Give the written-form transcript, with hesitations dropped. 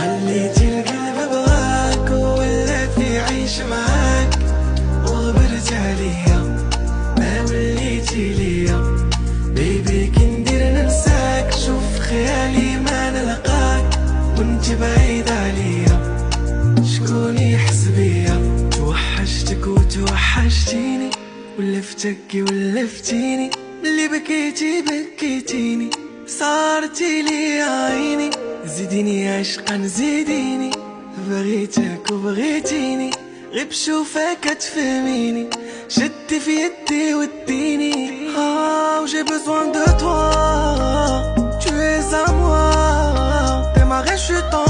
خليتي القلب بغاك ولا في عيش معاك، وغبرت عليا ما وليتي ليا. بيبي كي ندير ننساك، شوف خيالي ما نلقاك، وانت بعيد عليا شكون يحس بيا. توحشتك وتوحشتيني، ولفتك ولفتيني، اللي بكيتي بكيتيني، صارتي لي عيني. زيديني عشقا زيديني، بغيتك وبغيتيني، غير بشوفك تفهميني، شدي في يدي وديني. j'ai besoin de toi, tu es à moi, t'es ma réchute.